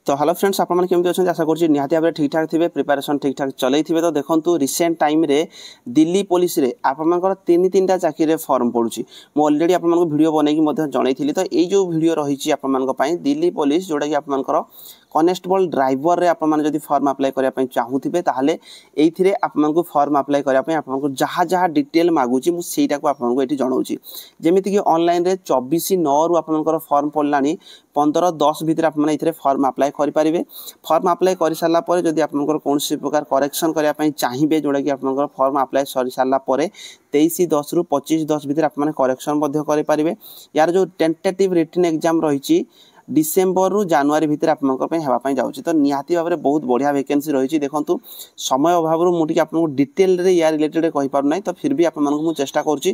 तो hello friends आपन केमती अच्छा आशा करुँच निहाती भाव ठीक ठाक थे प्रिपेरेसन ठीक ठाक चलई थे। तो देखो रिसेंट टाइम रे दिल्ली पुलिस रे आपर तीन टा चाकरी फॉर्म पड़ुची मु ऑलरेडी आपको वीडियो बनईकी जनई तो ये जो वीडियो रही आपर दिल्ली पुलिस जोटा कि आपर कनेस्टेबल ड्राइवर रे आपन जदि फॉर्म अप्लाई करने चाहूथे ताहले एइथिरे आपको फॉर्म अप्लाई करने आपको जहाँ जहाँ डिटेल मागुची मुझा को आपको ये जनाऊँगी जमीक कि ऑनलाइन रे 24/9 रु आपनकर फॉर्म पड़ला 15-10 भितर आप फॉर्म अप्लाई करेंगे। फॉर्म अप्लाई कर सारा पर जदि आपनकर कौन प्रकार करेक्शन करने चाहिए जोटा कि आपनकर फॉर्म अप्लाई सरी सारा 23/10 रु 25/10 भितर आप करेक्शन करेंगे। यार जो टेंटेटिव रिटन एग्जाम रही डिसेम्बर रु जनवरी भितर आपंपाई जाऊँगी तो निहाती भाव में बहुत बढ़िया वैकेंसी रही। देखो समय अभाव मुझे आपको डिटेल रे या रिलेटेड कहींपारना तो फिर भी आपको चेष्टा करुँच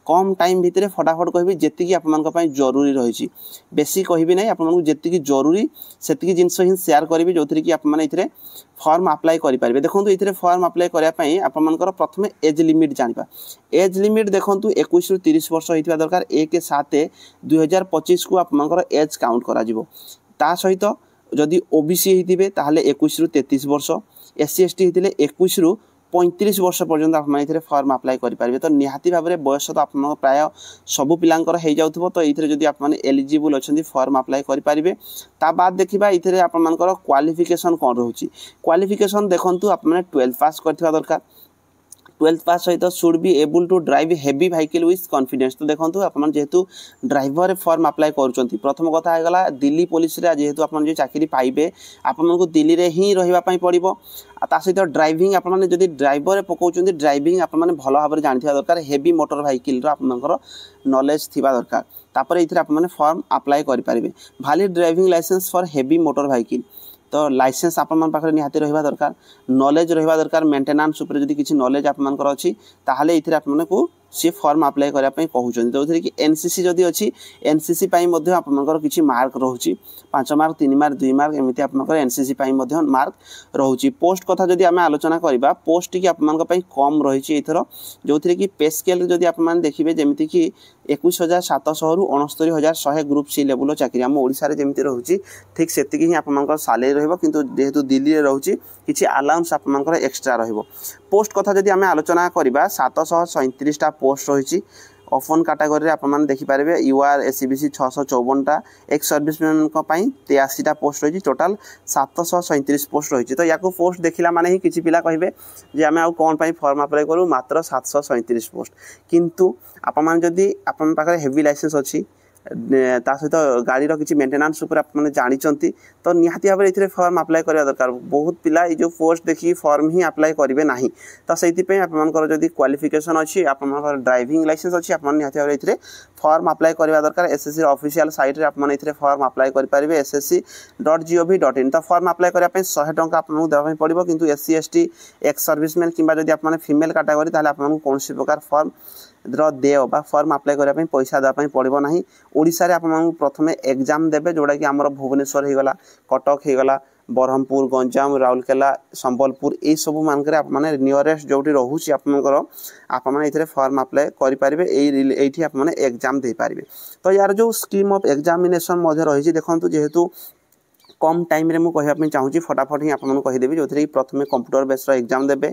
कम टाइम भितर फटाफट कहि जी आपंपाई जरूरी रही बेसी कहि ना आपको जी जरूरी से जिनस ही सेयार करी जो थी कि आपने फॉर्म अप्लाई करेंगे। देखो ये फॉर्म अप्लाई करने आपर प्रथम एज लिमिट जाना एज लिमिट देखो 21 रु 30 वर्ष होता दरकार 1/7/2025 को आपर एज काउंट करा सहित जदि ओबीसी होते ताहले 21 रु 33 वर्ष SC ST होते 21 रु 35 वर्ष पर्यंत आप फॉर्म अप्लाई करेंगे। तो निहाती भाव में बयस तो आप प्राय सबू पिलांकर हो जाऊँ तो ये जब आप एलिजिबल अच्छा फॉर्म अप्लाई करेंगे। ता बाद देखा ये आपर क्वालिफिकेशन कौन रोचे क्वालिफिकेशन देखूँ आपने 12th पास करथिबा दरकार 12th पास सहित should be able to drive heavy vehicle with confidence. तो देखो आप जेहेतु ड्राइवर फॉर्म अप्लाई कर प्रथम कथा होगा दिल्ली पुलिस जेहेतु आप चाकरी पाइबे आपको दिल्ली रे ही रही पड़ो सहित ड्राइविंग आपने जब ड्राइवर पकाउछन्ती ड्राइविंग आपने भल भाव में जानी दरकार हेवी मोटर व्हीकल आपनकर नॉलेज थिबा दरकार तापर ये आपने फॉर्म अप्लाई करेंगे। Valid driving licence for heavy motor vehicle तो लाइसेंस आपन पाखे निहाती रहा दरकार नॉलेज रहा दरकार मेंटेनेंस उपर जदि किसी नॉलेज आपनकर अच्छी ताहले इथिरे आपनको सी फॉर्म अप्लाई करने कहते जो थी कि एनसीसी जदि अच्छी एनसीसी आपनकर किसी मार्क रोचे 5 मार्क 3 मार्क 2 मार्क एमती आपनकर एनसीसी मार्क रोचे। पोस्ट कथा जदि आम आलोचना करवा पोस्ट की आपंपाई कम रही एथर जो थी कि पे स्केल जदि आप देखिए जमीती कि 21,700 रु 69,100 ग्रुप सी लेवल चाकरी आम ओडिशा जमी रोचे ठीक से ही आपंकर सालेरी जेहेतु दिल्ली में रोचे किसी अलाउंस आपंकर एक्सट्रा रोस्ट कथा जदि आम आलोचना करवा 737टा पोस्ट रही ओपन कैटेगरी आप देखिपारे यूआर एससीबीसी 654टा एक्स सर्विसमैन 83टा पोस्ट रही टोटाल 737 पोस्ट रही। तो या पोस्ट देखला माने ही किसी पिला कहे जे आम आउ कौन फॉर्म अप्लाई करूँ मात्र 737 पोस्ट किंतु आप जदि आपन पाखे हेवी लाइसेंस अच्छी ता सहित गाड़ीर किसी मेंटेनेंस उपर आप जानते तो निहाती भाव में फॉर्म अप्लाई करवा दरकार। बहुत पिला ये जो पोस्ट देखिए फॉर्म ही अप्लाई करेंगे ना तो से जदि क्वालिफिकेशन अच्छी आप ड्राइविंग लाइसेंस अच्छी आप निहाती भाव में फॉर्म अप्लाई करवा दरकार। एसएससी ऑफिशियल साइट रे आपन इथिरे फॉर्म अप्लाई करेंगे ssc.gov.in। तो फॉर्म अप्लाई करने 100 टंका आपको देवाई पड़ो किंतु SC ST एक्स सर्विसमैन किंबा जदि आप फीमेल कैटेगरी ताले आपको कौन प्रकार फॉर्म देय फॉर्म अप्लाई करने पैसा देवाई पड़ो ना। ओडिशा रे आपको प्रथम एग्जाम देवे जोड़ा कि आमर भुवनेश्वर होगला कटक होगला बरहमपुर गंजाम राउरकेला संबलपुर ये सब मानक आपने नियरेस्ट जो रोचे आपने फॉर्म अप्लाई करेंगे ये आपने एग्जाम दे पारे। तो यार जो स्कीम ऑफ एग्जामिनेशन रही देखो जेहेतु कम टाइम रे मु कहवाई चाहूँगी फटाफट ही आपको कहीदेवी जो थी प्रथम कंप्यूटर बेस्ड एग्जाम देवे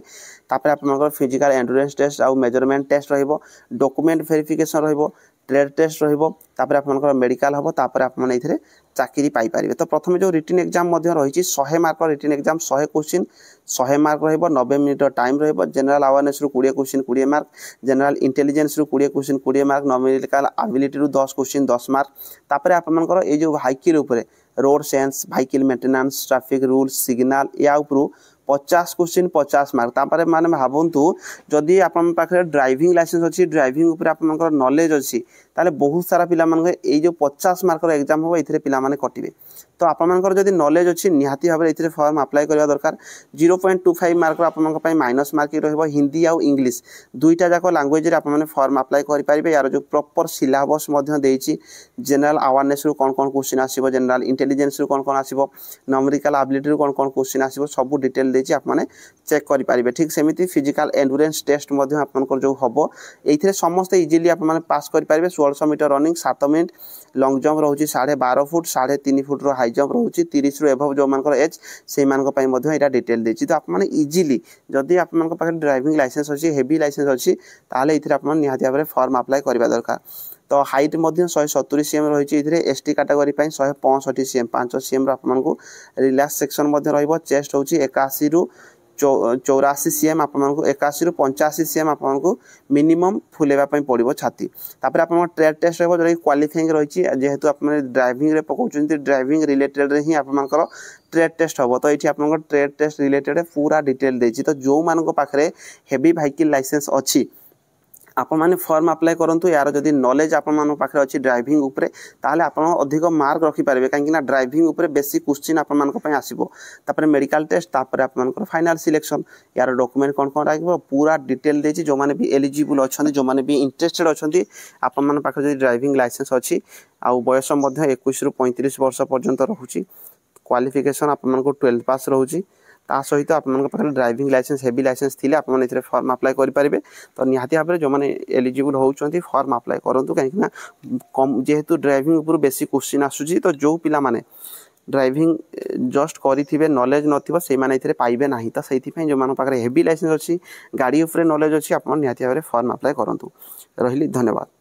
तापर आप फिजिकल एंडुरेंस टेस्ट आउ मेजरमेंट टेस्ट रहिबो डॉक्यूमेंट वेरिफिकेशन रहिबो ट्रेड टेस्ट रहिबो तापर आपनकर मेडिकल हम तापर आपने ये चाकरी पाई पारिबे। तो प्रथम जो रिटन एग्जाम रही 100 mark written exam 100 question 100 mark रहिबो 90 मिनिट टाइम रहिबो जनरल अवेयरनेस रु 20 क्वेश्चन 20 मार्क जनरल इंटेलिजेंस रु 20 क्वेश्चन 20 मार्क न्यूमेरिकल एबिलिटी रु 10 क्वेश्चन 10 मार्क तापर आपनकर ये जो व्हीकल उपरे road sense vehicle maintenance traffic rules signal या उपरू 50 क्वेश्चन 50 मार्क तापर माने भावतु जदि आपन पाखे ड्राइविंग लाइसेंस अच्छी ड्राइविंग उपर आपनकर नॉलेज अच्छी ताले बहुत सारा पिला मानके ए जो 50 मार्क एग्जाम हो एथिरे पिला माने कटिबे। तो आपनकर जदि नॉलेज अच्छी निहाती भाव में फॉर्म अप्लाई करवा दरकार 0.25 मार्क आपन माइनस मार्क रहिबो हिंदी आउ इंग्लिश दुईटा जाक लैंग्वेज रे आपन फॉर्म अप्लाई करेंगे। यार जो प्रॉपर सिलेबस जनरल अवेयरनेस रु कौन क्वेश्चन आसीबो जनरल इंटेलिजेंस रु कौन आसीबो न्यूमेरिकल एबिलिटी रु कौन क्वेश्चन आसीबो सब डिटेल देछि आप माने चेक करि पारिबे ठीक सेमिति फिजिकल एंडुरेंस टेस्ट मध्ये आपनकर जो हबो एइथिरे समस्त इजीली आप माने पास करि पारिबे 1600 metre running 7 minute long jump रहउची 12.5 फुट 3.5 फुट रो हाई जंप रहउची 30 रु एभव जो मानकर एज से मानक पई मध्ये एटा डिटेल देछि तो आप माने इजीली जदी आप मानक पाखे ड्राइविंग लाइसेंस अछि हेवी लाइसेंस अछि ताले एथिरे आप माने निहाती भाबरे फॉर्म अप्लाई करबा दरकार तो हाइट मध्य 170 सीएम रही एसटी कैटेगरी 165 सीएम 5 सीएम आपको रिलैक्स सेक्शन मध्य रहिबो चेस्ट होची 81 रु 84 सीएम आपको 81 रु 85 सीएम आपको मिनिमम फुलेबा पड़ो छाती तापर आप ट्रेड टेस्ट रहिबो जो क्वालिफाइंग रही जेहेतु आप ड्राइविंग रे पकाउछन्ती ड्राइविंग रिलेटेड रे ही आपनकर ट्रेड टेस्ट हम तो ये आपनकर ट्रेड टेस्ट रिलेटेड पूरा डिटेल देछि तो जो मानको पाखरे हेवी व्हीकल लाइसेंस अछि आप माने फॉर्म अप्लाई करंतु यार जदी नॉलेज आप मान पाखे अछि ड्राइविंग उपरे ताले आप अधिक मार्क रखि पारबे काहे कि ना ड्राइविंग उपरे बेसी क्वेश्चन आप मान को पय आसीबो तापर मेडिकल टेस्ट तापर आप मान को फाइनल सिलेक्शन यार डॉक्यूमेंट कोन कोन राखबो पूरा डिटेल देछि जो माने भी एलिजिबल अछंती जो माने भी इंटरेस्टेड अछंती आप मान पाखे जदी ड्राइविंग लाइसेंस अछि आ बयस मध्य 21 रु 35 वर्ष पर्यंत रहउची क्वालिफिकेशन आप मान को 12 पास रहउची ता सहित आप ड्राइविंग लाइसेंस हेवी लाइसेंस थिले आप फॉर्म अप्लाई करि पारिबे तो निहाती भाबरे जो माने एलिजिबल होउचंती फॉर्म अप्लाई करंतु काहे कि ना कम जेहेतु ड्राइविंग ऊपर बेसी क्वेश्चन आसुची तो जो पिला माने ड्राइविंग जस्ट करिथिबे नॉलेज नथिबो से माने इथरे पाइबे नाही तो सेति पय जो मान पाखरे हेवी लाइसेंस अछि गाड़ी ऊपर नॉलेज अछि आप निहाती भाबरे फॉर्म अप्लाई करंतु रहिली धन्यवाद।